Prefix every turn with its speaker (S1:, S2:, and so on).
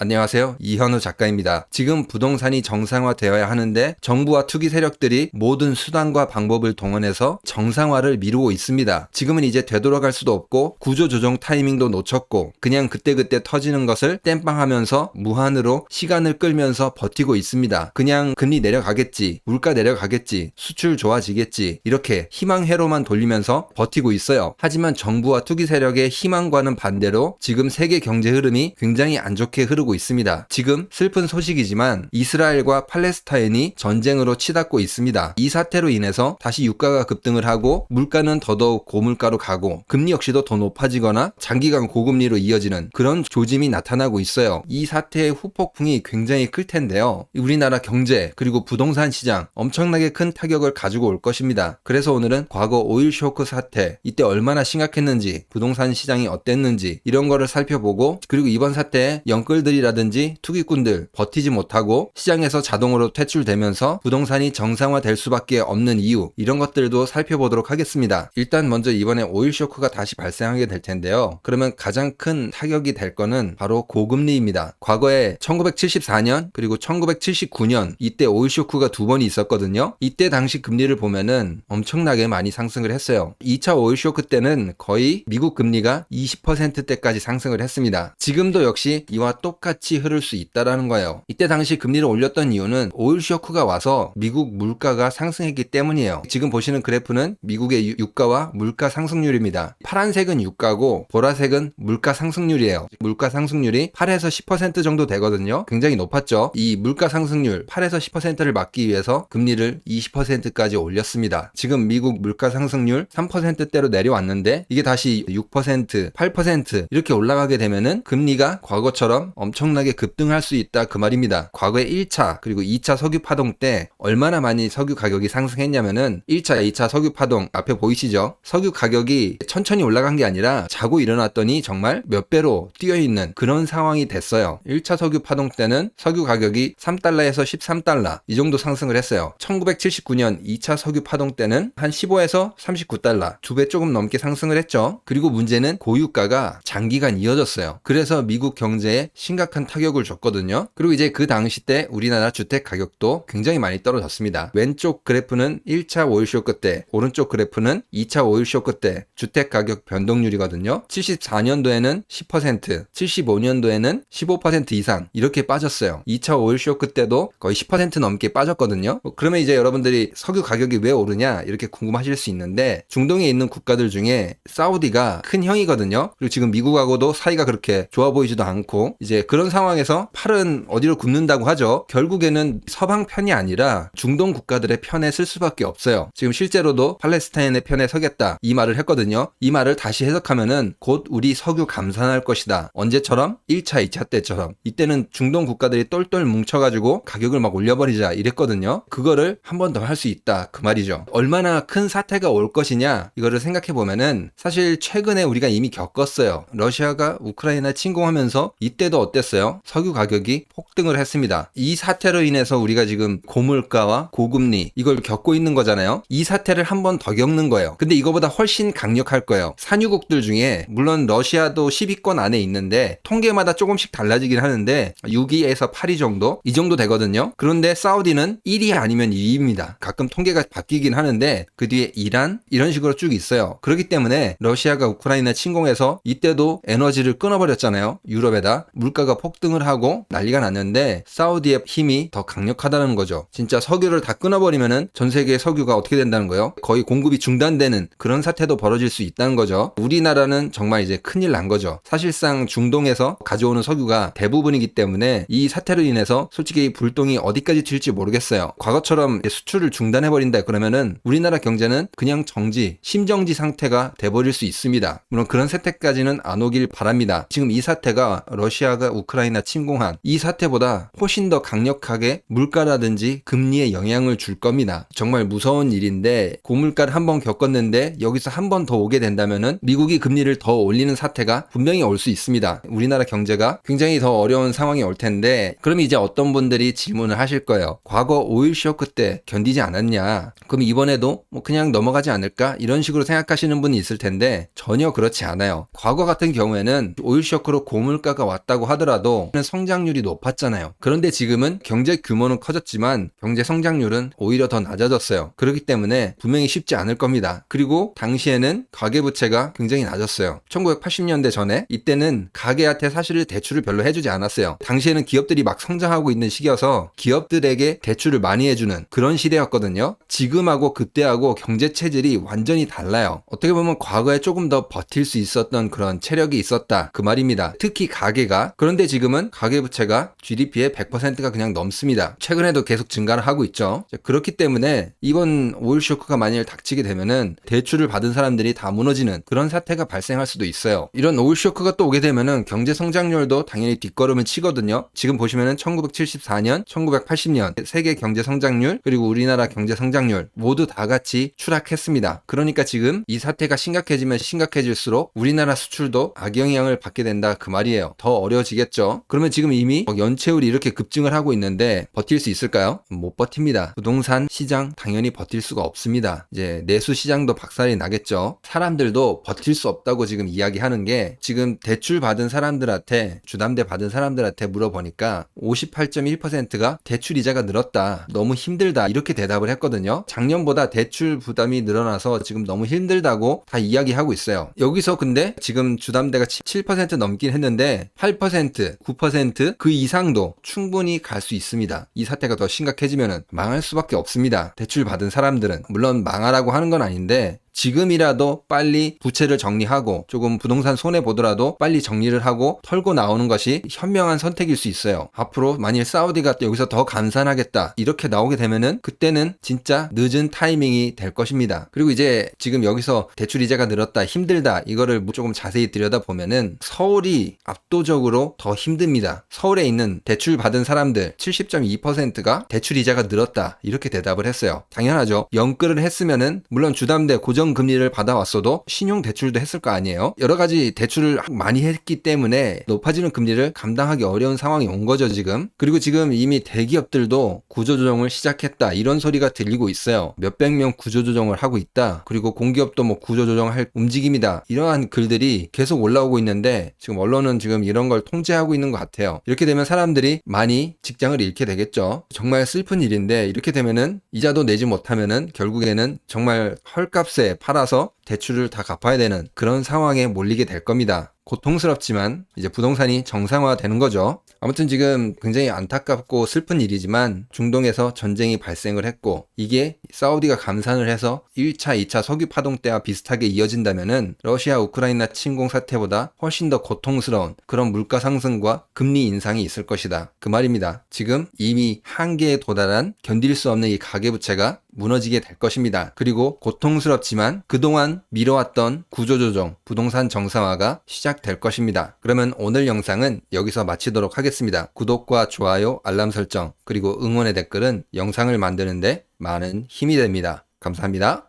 S1: 안녕하세요. 이현우 작가입니다. 지금 부동산이 정상화되어야 하는데 정부와 투기 세력들이 모든 수단과 방법을 동원해서 정상화를 미루고 있습니다. 지금은 이제 되돌아갈 수도 없고 구조조정 타이밍도 놓쳤고 그냥 그때그때 터지는 것을 땜빵하면서 무한으로 시간을 끌면서 버티고 있습니다. 그냥 금리 내려가겠지, 물가 내려가겠지, 수출 좋아지겠지 이렇게 희망회로만 돌리면서 버티고 있어요. 하지만 정부와 투기 세력의 희망과는 반대로 지금 세계 경제 흐름이 굉장히 안 좋게 흐르고 있습니다. 지금 슬픈 소식이지만 이스라엘과 팔레스타인이 전쟁으로 치닫고 있습니다. 이 사태로 인해서 다시 유가가 급등을 하고 물가는 더더욱 고물가로 가고 금리 역시도 더 높아지거나 장기간 고금리로 이어지는 그런 조짐이 나타나고 있어요. 이 사태의 후폭풍이 굉장히 클 텐데요. 우리나라 경제 그리고 부동산 시장 엄청나게 큰 타격을 가지고 올 것입니다. 그래서 오늘은 과거 오일 쇼크 사태 이때 얼마나 심각했는지 부동산 시장이 어땠는지 이런 거를 살펴보고 그리고 이번 사태에 영끌들이라든지 투기꾼들 버티지 못하고 시장에서 자동으로 퇴출되면서 부동산이 정상화될 수밖에 없는 이유 이런 것들도 살펴보도록 하겠습니다. 일단 먼저 이번에 오일 쇼크가 다시 발생하게 될 텐데요. 그러면 가장 큰 타격이 될 거는 바로 고금리입니다. 과거에 1974년 그리고 1979년 이때 오일 쇼크가 두 번이 있었거든요. 이때 당시 금리를 보면은 엄청나게 많이 상승을 했어요. 2차 오일 쇼크 때는 거의 미국 금리가 20%대까지 상승을 했습니다. 지금도 역시 이와 똑같이 흐를 수 있다라는 거예요. 이때 당시 금리를 올렸던 이유는 오일 쇼크가 와서 미국 물가가 상승했기 때문이에요. 지금 보시는 그래프는 미국의 유가와 물가 상승률입니다. 파란색은 유가고 보라색은 물가 상승률이에요. 물가 상승률이 8에서 10% 정도 되거든요. 굉장히 높았죠. 이 물가 상승률 8에서 10%를 막기 위해서 금리를 20%까지 올렸습니다. 지금 미국 물가 상승률 3%대로 내려왔는데 이게 다시 6%, 8% 이렇게 올라가게 되면은 금리가 과거처럼 엄청나게 급등할 수 있다 그 말입니다. 과거에 1차 그리고 2차 석유 파동 때 얼마나 많이 석유 가격이 상승했냐면은 1차, 2차 석유 파동 앞에 보이시죠? 석유 가격이 천천히 올라간 게 아니라 자고 일어났더니 정말 몇 배로 뛰어있는 그런 상황이 됐어요. 1차 석유 파동 때는 석유 가격이 3달러에서 13달러 이 정도 상승을 했어요. 1979년 2차 석유 파동 때는 한 15에서 39달러 2배 조금 넘게 상승을 했죠. 그리고 문제는 고유가가 장기간 이어졌어요. 그래서 미국 경제에 심각한 타격을 줬거든요. 그리고 이제 그 당시 때 우리나라 주택 가격도 굉장히 많이 떨어졌습니다. 왼쪽 그래프는 1차 오일 쇼크 때, 오른쪽 그래프는 2차 오일 쇼크 때 주택 가격 변동률이거든요. 74년도에는 10%, 75년도에는 15% 이상 이렇게 빠졌어요. 2차 오일 쇼크 때도 거의 10% 넘게 빠졌거든요. 그러면 이제 여러분들이 석유 가격이 왜 오르냐 이렇게 궁금하실 수 있는데 중동에 있는 국가들 중에 사우디가 큰 형이거든요. 그리고 지금 미국하고도 사이가 그렇게 좋아 보이지도 않고 이제 그런 상황에서 팔은 어디로 굽는다고 하죠. 결국에는 서방 편이 아니라 중동 국가들의 편에 쓸 수밖에 없어요. 지금 실제로도 팔레스타인의 편에 서겠다 이 말을 했거든요. 이 말을 다시 해석하면은 곧 우리 석유 감산할 것이다. 언제처럼? 1차, 2차 때처럼. 이때는 중동 국가들이 똘똘 뭉쳐가지고 가격을 막 올려버리자 이랬거든요. 그거를 한 번 더 할 수 있다 그 말이죠. 얼마나 큰 사태가 올 것이냐 이거를 생각해보면은 사실 최근에 우리가 이미 겪었어요. 러시아가 우크라이나 침공하면서 이때도 어땠어요? 석유 가격이 폭등을 했습니다. 이 사태로 인해서 우리가 지금 고물가와 고금리 이걸 겪고 있는 거잖아요. 이 사태를 한 번 더 겪는 거예요. 근데 이거보다 훨씬 강력할 거예요. 산유국들 중에 물론 러시아도 10위권 안에 있는데 통계마다 조금씩 달라지긴 하는데 6위에서 8위 정도? 이 정도 되거든요. 그런데 사우디는 1위 아니면 2위입니다. 가끔 통계가 바뀌긴 하는데 그 뒤에 이란 이런 식으로 쭉 있어요. 그렇기 때문에 러시아가 우크라이나 침공해서 이때도 에너지를 끊어버렸잖아요. 유럽에다 물가가 폭등을 하고 난리가 났는데 사우디의 힘이 더 강력하다는 거죠. 진짜 석유를 다 끊어버리면은 전 세계 석유가 어떻게 된다는 거예요? 거의 공급이 중단되는 그런 사태도 벌어질 수 있다는 거죠. 우리나라는 정말 이제 큰일 난 거죠. 사실상 중동에서 가져오는 석유가 대부분이기 때문에 이 사태로 인해서 솔직히 불똥이 어디까지 튈지 모르겠어요. 과거처럼 수출을 중단해버린다 그러면은 우리나라 경제는 그냥 정지, 심정지 상태가 돼버릴 수 있습니다. 물론 그런 사태까지는 안 오길 바랍니다. 지금 이 사태가 러시아가 우크라이나 침공한 이 사태보다 훨씬 더 강력하게 물가라든지 금리에 영향을 줄 겁니다. 정말 무서운 일인데 고물가를 한번 겪었는데 여기서 한 번 더 오게 된다면은 미국이 금리를 더 올리는 사태가 분명히 올 수 있습니다. 우리나라 경제가 굉장히 더 어려운 상황이 올 텐데 그럼 이제 어떤 분들이 질문을 하실 거예요. 과거 오일 쇼크 때 견디지 않았냐? 그럼 이번에도 뭐 그냥 넘어가지 않을까? 이런 식으로 생각하시는 분이 있을 텐데 전혀 그렇지 않아요. 과거 같은 경우에는 오일 쇼크로 고물가가 왔다고 하더라도 하더라도 성장률이 높았잖아요. 그런데 지금은 경제 규모는 커졌지만 경제 성장률은 오히려 더 낮아졌어요. 그렇기 때문에 분명히 쉽지 않을 겁니다. 그리고 당시에는 가계부채가 굉장히 낮았어요. 1980년대 전에 이때는 가계한테 사실 대출을 별로 해주지 않았어요. 당시에는 기업들이 막 성장하고 있는 시기여서 기업들에게 대출을 많이 해주는 그런 시대였거든요. 지금하고 그때하고 경제 체질이 완전히 달라요. 어떻게 보면 과거에 조금 더 버틸 수 있었던 그런 체력이 있었다 그 말입니다. 특히 가계가. 그런데 지금은 가계부채가 GDP의 100%가 그냥 넘습니다. 최근에도 계속 증가를 하고 있죠. 그렇기 때문에 이번 오일 쇼크가 만일 닥치게 되면은 대출을 받은 사람들이 다 무너지는 그런 사태가 발생할 수도 있어요. 이런 오일 쇼크가 또 오게 되면은 경제 성장률도 당연히 뒷걸음을 치거든요. 지금 보시면은 1974년, 1980년 세계 경제 성장률 그리고 우리나라 경제 성장률 모두 다 같이 추락했습니다. 그러니까 지금 이 사태가 심각해지면 심각해질수록 우리나라 수출도 악영향을 받게 된다 그 말이에요. 더 어려워지겠죠. 그러면 지금 이미 연체율이 이렇게 급증을 하고 있는데 버틸 수 있을까요? 못 버팁니다. 부동산 시장 당연히 버틸 수가 없습니다. 이제 내수 시장도 박살이 나겠죠. 사람들도 버틸 수 없다고 지금 이야기하는 게 지금 대출 받은 사람들한테 주담대 받은 사람들한테 물어보니까 58.1%가 대출 이자가 늘었다. 너무 힘들다. 이렇게 대답을 했거든요. 작년보다 대출 부담이 늘어나서 지금 너무 힘들다고 다 이야기하고 있어요. 여기서 근데 지금 주담대가 7% 넘긴 했는데 8%, 9% 그 이상도 충분히 갈 수 있습니다. 이 사태가 더 심각해지면은 망할 수밖에 없습니다. 대출 받은 사람들은 물론 망하라고 하는 건 아닌데 지금이라도 빨리 부채를 정리하고 조금 부동산 손해보더라도 빨리 정리를 하고 털고 나오는 것이 현명한 선택일 수 있어요. 앞으로 만일 사우디가 여기서 더 감산하겠다 이렇게 나오게 되면은 그때는 진짜 늦은 타이밍이 될 것입니다. 그리고 이제 지금 여기서 대출 이자가 늘었다 힘들다 이거를 조금 자세히 들여다보면은 서울이 압도적으로 더 힘듭니다. 서울에 있는 대출 받은 사람들 70.2%가 대출 이자가 늘었다 이렇게 대답을 했어요. 당연하죠. 연끌을 했으면은 물론 주담대 고정금리를 받아왔어도 신용대출도 했을 거 아니에요. 여러 가지 대출을 많이 했기 때문에 높아지는 금리를 감당하기 어려운 상황이 온 거죠 지금. 그리고 지금 이미 대기업들도 구조조정을 시작했다 이런 소리가 들리고 있어요. 몇백 명 구조조정을 하고 있다. 그리고 공기업도 뭐 구조조정할 움직임이다. 이러한 글들이 계속 올라오고 있는데 지금 언론은 지금 이런 걸 통제하고 있는 것 같아요. 이렇게 되면 사람들이 많이 직장을 잃게 되겠죠. 정말 슬픈 일인데 이렇게 되면은 이자도 내지 못하면은 결국에는 정말 헐값에 팔아서 대출을 다 갚아야 되는 그런 상황에 몰리게 될 겁니다. 고통스럽지만 이제 부동산이 정상화되는 거죠. 아무튼 지금 굉장히 안타깝고 슬픈 일이지만 중동에서 전쟁이 발생을 했고 이게 사우디가 감산을 해서 1차, 2차 석유 파동 때와 비슷하게 이어진다면은 러시아 우크라이나 침공 사태보다 훨씬 더 고통스러운 그런 물가 상승과 금리 인상이 있을 것이다. 그 말입니다. 지금 이미 한계에 도달한 견딜 수 없는 이 가계부채가 무너지게 될 것입니다. 그리고 고통스럽지만 그동안 미뤄왔던 구조조정, 부동산 정상화가 시작될 것입니다. 그러면 오늘 영상은 여기서 마치도록 하겠습니다. 구독과 좋아요, 알람 설정, 그리고 응원의 댓글은 영상을 만드는데 많은 힘이 됩니다. 감사합니다.